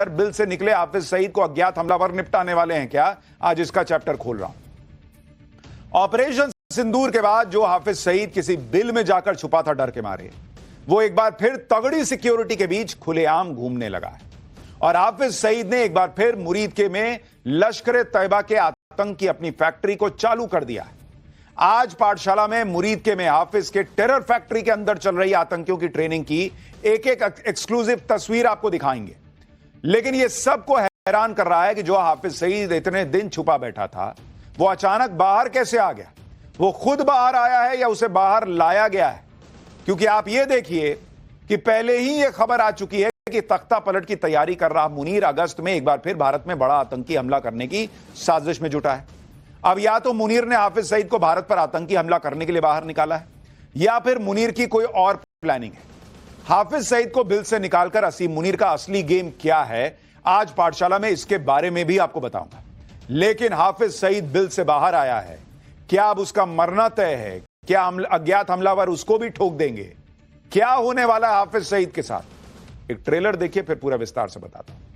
Bill से निकले हाफिज सईद को अज्ञात हमलावर निपटाने वाले हैं क्या? आज इसका चैप्टर खोल रहा हूं। ऑपरेशन सिंदूर के बाद जो हाफिज सईद किसी बिल में जाकर छुपा था डर के मारे, वो एक बार फिर तगड़ी सिक्योरिटी के बीच खुलेआम घूमने लगा है। और हाफिज सईद ने एक बार फिर मुरीद के में लश्कर तैयबा के आतंक की अपनी फैक्ट्री को चालू कर दिया है। आज पाठशाला में मुरीद के में हाफिज के टेरर फैक्ट्री के अंदर चल रही आतंकियों की ट्रेनिंग की एक एक एक्सक्लूसिव तस्वीर आपको दिखाएंगे। लेकिन यह सबको हैरान कर रहा है कि जो हाफिज सईद इतने दिन छुपा बैठा था, वो अचानक बाहर कैसे आ गया? वो खुद बाहर आया है या उसे बाहर लाया गया है? क्योंकि आप ये देखिए कि पहले ही यह खबर आ चुकी है कि तख्ता पलट की तैयारी कर रहा मुनीर अगस्त में एक बार फिर भारत में बड़ा आतंकी हमला करने की साजिश में जुटा है। अब या तो मुनीर ने हाफिज सईद को भारत पर आतंकी हमला करने के लिए बाहर निकाला है, या फिर मुनीर की कोई और प्लानिंग है। हाफिज सईद को बिल से निकालकर असीम मुनीर का असली गेम क्या है, आज पाठशाला में इसके बारे में भी आपको बताऊंगा। लेकिन हाफिज सईद बिल से बाहर आया है, क्या अब उसका मरना तय है? क्या अज्ञात हमलावर उसको भी ठोक देंगे? क्या होने वाला है हाफिज सईद के साथ? एक ट्रेलर देखिए, फिर पूरा विस्तार से बताता हूं।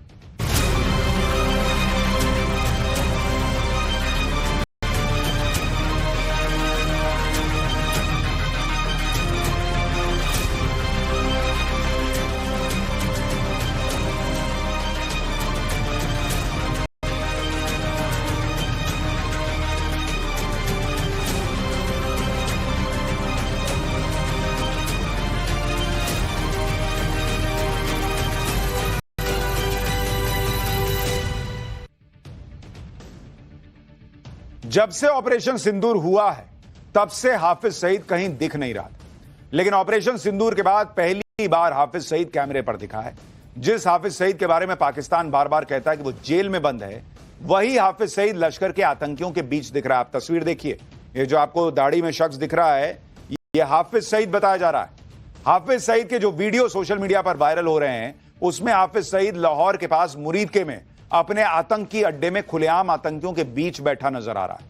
जब से ऑपरेशन सिंदूर हुआ है, तब से हाफिज सईद कहीं दिख नहीं रहा था। लेकिन ऑपरेशन सिंदूर के बाद पहली बार हाफिज सईद कैमरे पर दिखा है। जिस हाफिज सईद के बारे में पाकिस्तान बार बार कहता है कि वो जेल में बंद है, वही हाफिज सईद लश्कर के आतंकियों के बीच दिख रहा है। आप तस्वीर देखिए, ये जो आपको दाढ़ी में शख्स दिख रहा है, ये हाफिज सईद बताया जा रहा है। हाफिज सईद के जो वीडियो सोशल मीडिया पर वायरल हो रहे हैं, उसमें हाफिज सईद लाहौर के पास मुरीद के में अपने आतंकी अड्डे में खुलेआम आतंकियों के बीच बैठा नजर आ रहा है।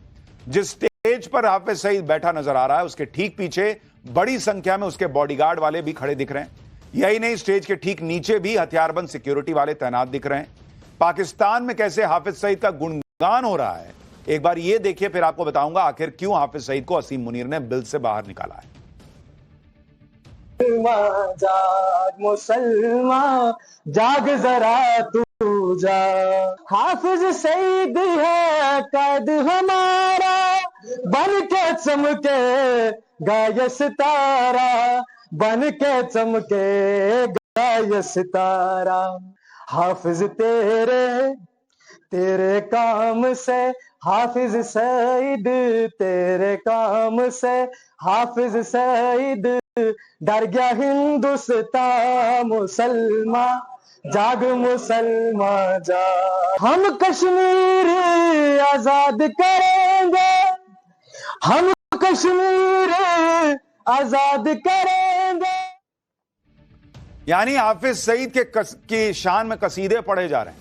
जिस स्टेज पर हाफिज सईद बैठा नजर आ रहा है, उसके ठीक पीछे बड़ी संख्या में उसके बॉडीगार्ड वाले भी खड़े दिख रहे हैं। यही नहीं, स्टेज के ठीक नीचे भी हथियारबंद सिक्योरिटी वाले तैनात दिख रहे हैं। पाकिस्तान में कैसे हाफिज सईद का गुणगान हो रहा है, एक बार ये देखिए, फिर आपको बताऊंगा आखिर क्यों हाफिज सईद को असीम मुनीर ने बिल से बाहर निकाला है। जाग मुसलमान जाग जरा तू जा, हाफिज सईद है कैद हमारा, बन के चमके गाय सितारा, बन के चमके गाय सितारा। हाफिज तेरे काम से, हाफिज सईद तेरे काम से, हाफिज सईद डर गया हिंदुस्तान, मुसलमान जाग मुसलमान जा, हम कश्मीर आजाद करेंगे, हम कश्मीर आजाद करेंगे। यानी हाफिज सईद की शान में कसीदे पढ़े जा रहे हैं।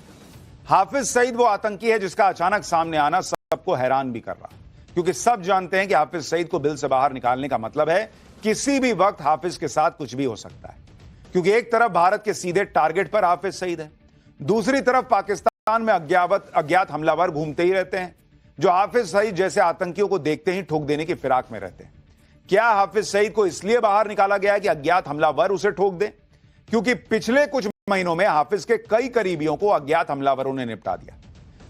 हाफिज सईद वो आतंकी है जिसका अचानक सामने आना सबको हैरान भी कर रहा है, क्योंकि सब जानते हैं कि हाफिज सईद को बिल से बाहर निकालने का मतलब है किसी भी वक्त हाफिज के साथ कुछ भी हो सकता है। क्योंकि एक तरफ भारत के सीधे टारगेट पर हाफिज सईद है, दूसरी तरफ पाकिस्तान में अज्ञात हमलावर घूमते ही रहते हैं, जो हाफिज सईद जैसे आतंकियों को देखते ही ठोक देने की फिराक में रहते हैं। क्या हाफिज सईद को इसलिए बाहर निकाला गया है कि अज्ञात हमलावर उसे ठोक दें? क्योंकि पिछले कुछ महीनों में हाफिज के कई करीबियों को अज्ञात हमलावरों ने निपटा दिया।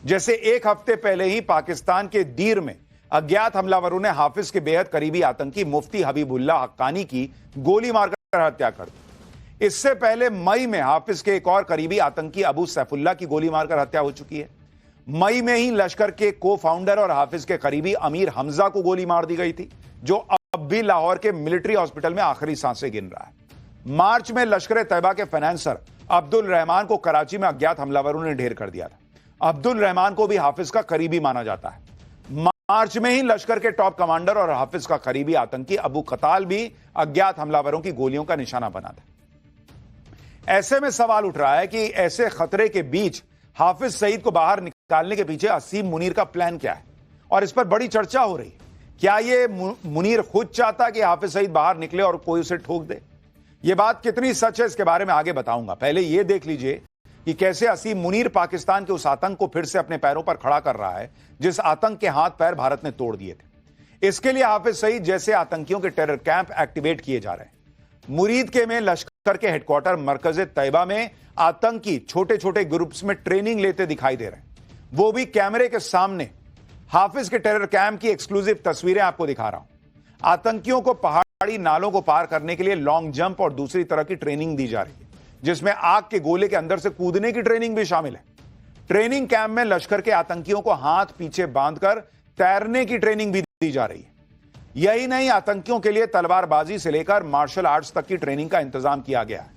जैसे एक हफ्ते पहले ही पाकिस्तान के दीर में अज्ञात हमलावरों ने हाफिज के बेहद करीबी आतंकी मुफ्ती हबीबुल्लाह हक्कानी की गोली मारकर हत्या कर दी। इससे पहले मई में हाफिज के एक और करीबी आतंकी अबू सैफुल्लाह की गोली मारकर हत्या हो चुकी है। मई में ही लश्कर के को फाउंडर और हाफिज के करीबी अमीर हमजा को गोली मार दी गई थी, जो अब भी लाहौर के मिलिट्री हॉस्पिटल में आखिरी सांसें गिन रहा है। मार्च में लश्कर तैयबा के फाइनेंसर अब्दुल रहमान को कराची में अज्ञात हमलावरों ने ढेर कर दिया था। अब्दुल रहमान को भी हाफिज का करीबी माना जाता है। मार्च में ही लश्कर के टॉप कमांडर और हाफिज का करीबी आतंकी अबू कताल भी अज्ञात हमलावरों की गोलियों का निशाना बना था। ऐसे में सवाल उठ रहा है कि ऐसे खतरे के बीच हाफिज सईद को बाहर निकालने के पीछे असीम मुनीर का प्लान क्या है, और इस पर बड़ी चर्चा हो रही है। क्या यह मुनीर खुद चाहता कि हाफिज सईद बाहर निकले और कोई उसे ठोक दे? यह बात कितनी सच है, इसके बारे में आगे बताऊंगा। पहले यह देख लीजिए कि कैसे असीम मुनीर पाकिस्तान के उस आतंक को फिर से अपने पैरों पर खड़ा कर रहा है जिस आतंक के हाथ पैर भारत ने तोड़ दिए थे। इसके लिए हाफिज सईद जैसे आतंकियों के टेरर कैंप एक्टिवेट किए जा रहे हैं। मुरीद के में लश्कर के हेडक्वार्टर मरकज तैयबा में आतंकी छोटे छोटे ग्रुप्स में ट्रेनिंग लेते दिखाई दे रहे हैं, वो भी कैमरे के सामने। हाफिज के टेरर कैंप की एक्सक्लूसिव तस्वीरें आपको दिखा रहा हूं। आतंकियों को पहाड़ी नालों को पार करने के लिए लॉन्ग जंप और दूसरी तरह की ट्रेनिंग दी जा रही है, जिसमें आग के गोले के अंदर से कूदने की ट्रेनिंग भी शामिल है। ट्रेनिंग कैंप में लश्कर के आतंकियों को हाथ पीछे बांधकर तैरने की ट्रेनिंग भी दी जा रही है। यही नहीं, आतंकियों के लिए तलवारबाजी से लेकर मार्शल आर्ट्स तक की ट्रेनिंग का इंतजाम किया गया है।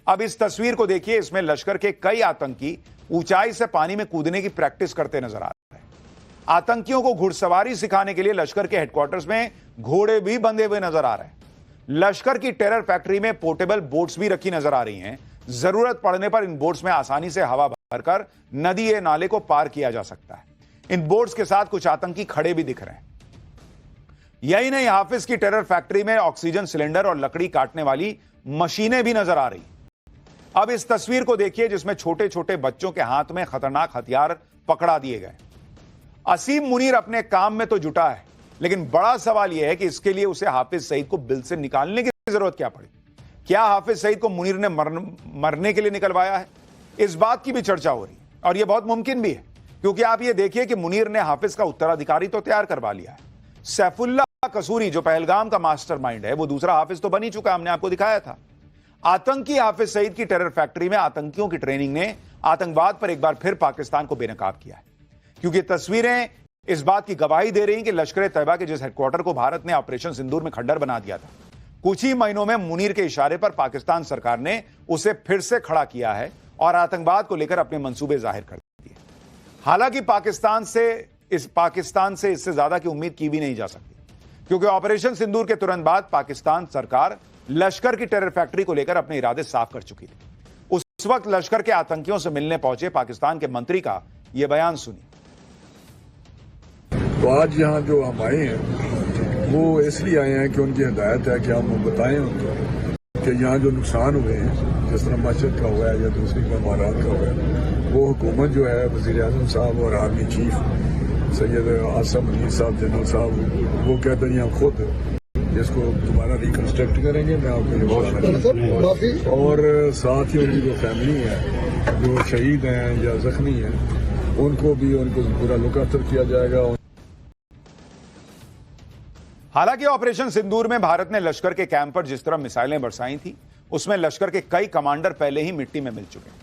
अब इस तस्वीर को देखिए, इसमें लश्कर के कई आतंकी ऊंचाई से पानी में कूदने की प्रैक्टिस करते नजर आ रहे हैं। आतंकियों को घुड़सवारी सिखाने के लिए लश्कर के हेडक्वार्टर्स में घोड़े भी बंधे हुए नजर आ रहे हैं। लश्कर की टेरर फैक्ट्री में पोर्टेबल बोट्स भी रखी नजर आ रही हैं। जरूरत पड़ने पर इन बोट्स में आसानी से हवा भरकर नदी या नाले को पार किया जा सकता है। इन बोट्स के साथ कुछ आतंकी खड़े भी दिख रहे हैं। यही नहीं, हाफिज की टेरर फैक्ट्री में ऑक्सीजन सिलेंडर और लकड़ी काटने वाली मशीनें भी नजर आ रही। अब इस तस्वीर को देखिए, जिसमें छोटे छोटे बच्चों के हाथ में खतरनाक हथियार पकड़ा दिए गए। असीम मुनीर अपने काम में तो जुटा है, लेकिन बड़ा सवाल यह है कि इसके लिए उसे हाफिज सईद को बिल से निकालने की जरूरत क्या पड़ी। क्या हाफिज सईद को मुनीर ने मरने के लिए निकलवाया है? इस बात की भी चर्चा हो रही है, और यह बहुत मुमकिन भी है, क्योंकि आप यह देखिए कि मुनीर ने हाफिज का उत्तराधिकारी तो तैयार करवा लिया है। सैफुल्ला कसूरी, जो पहलगाम का मास्टरमाइंड है, वो दूसरा हाफिज तो बन ही चुका, हमने आपको दिखाया था। आतंकी हाफिज सईद की टेरर फैक्ट्री में आतंकियों की ट्रेनिंग ने आतंकवाद पर एक बार फिर पाकिस्तान को बेनकाब किया है, क्योंकि तस्वीरें इस बात की गवाही दे रही हैं कि लश्कर तैयबा के जिस हेडक्वार्टर को भारत ने ऑपरेशन सिंदूर में खंडर बना दिया था, कुछ ही महीनों में मुनीर के इशारे पर पाकिस्तान सरकार ने उसे फिर से खड़ा किया है और आतंकवाद को लेकर अपने मंसूबे जाहिर कर दिए। हालांकि पाकिस्तान से इससे ज्यादा की उम्मीद की भी नहीं जा सकती, क्योंकि ऑपरेशन सिंदूर के तुरंत बाद पाकिस्तान सरकार लश्कर की टेरर फैक्ट्री को लेकर अपने इरादे साफ कर चुकी थी। उस वक्त लश्कर के आतंकियों से मिलने पहुंचे पाकिस्तान के मंत्री का यह बयान सुनिए। तो आज यहाँ जो हम आए हैं वो इसलिए आए हैं कि उनकी हिदायत है कि हम बताएं उनको कि यहाँ जो नुकसान हुए हैं, जिस तरह मस्जिद का हुआ है या दूसरी इमारत का हुआ है, वो हुकूमत जो है वज़ीर आज़म साहब और आर्मी चीफ सैयद आसिम मुनीर साहब, जनरल साहब, वो कहते हैं यहाँ खुद जिसको दोबारा रिकन्स्ट्रक्ट करेंगे। मैं आपको और साथ ही उनकी जो फैमिली है, जो शहीद हैं या जख्मी हैं, उनको पूरा लुक आफ्टर किया जाएगा। हालांकि ऑपरेशन सिंदूर में भारत ने लश्कर के कैंप पर जिस तरह मिसाइलें बरसाई थी, उसमें लश्कर के कई कमांडर पहले ही मिट्टी में मिल चुके हैं।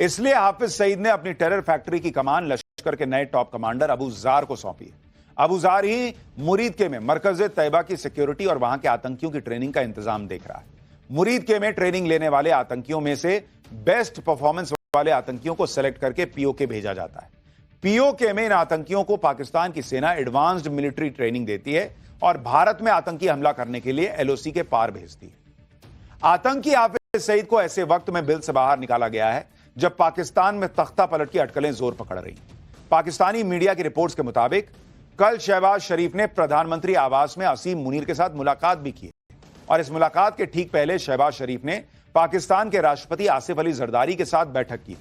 इसलिए हाफिज सईद ने अपनी टेरर फैक्ट्री की कमान लश्कर के नए टॉप कमांडर अबू जार को सौंपी है। अबू जार ही मुरीद के में मरकज तैयबा की सिक्योरिटी और वहां के आतंकियों की ट्रेनिंग का इंतजाम देख रहा है। मुरीद के में ट्रेनिंग लेने वाले आतंकियों में से बेस्ट परफॉर्मेंस वाले आतंकियों को सेलेक्ट करके पीओके भेजा जाता है। पीओके में इन आतंकियों को पाकिस्तान की सेना एडवांस्ड मिलिट्री ट्रेनिंग देती है और भारत में आतंकी हमला करने के लिए एलओसी के पार भेजती है। आतंकी हाफिज सईद को ऐसे वक्त में बिल से बाहर निकाला गया है जब पाकिस्तान में तख्ता पलट की अटकलें जोर पकड़ रही। पाकिस्तानी मीडिया की रिपोर्ट्स के मुताबिक कल शहबाज शरीफ ने प्रधानमंत्री आवास में असीम मुनीर के साथ मुलाकात भी की, और इस मुलाकात के ठीक पहले शहबाज शरीफ ने पाकिस्तान के राष्ट्रपति आसिफ अली जरदारी के साथ बैठक की।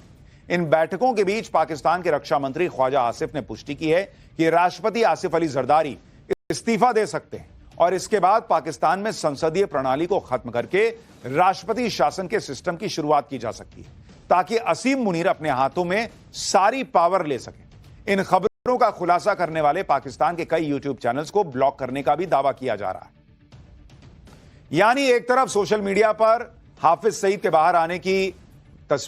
इन बैठकों के बीच पाकिस्तान के रक्षा मंत्री ख्वाजा आसिफ ने पुष्टि की है कि राष्ट्रपति आसिफ अली जरदारी इस्तीफा दे सकते हैं और इसके बाद पाकिस्तान में संसदीय प्रणाली को खत्म करके राष्ट्रपति शासन के सिस्टम की शुरुआत की जा सकती है, ताकि असीम मुनीर अपने हाथों में सारी पावर ले सके। इन खबरों का खुलासा करने वाले पाकिस्तान के कई यूट्यूब चैनल्स को ब्लॉक करने का भी दावा किया जा रहा है। यानी एक तरफ सोशल मीडिया पर हाफिज सईद के बाहर आने की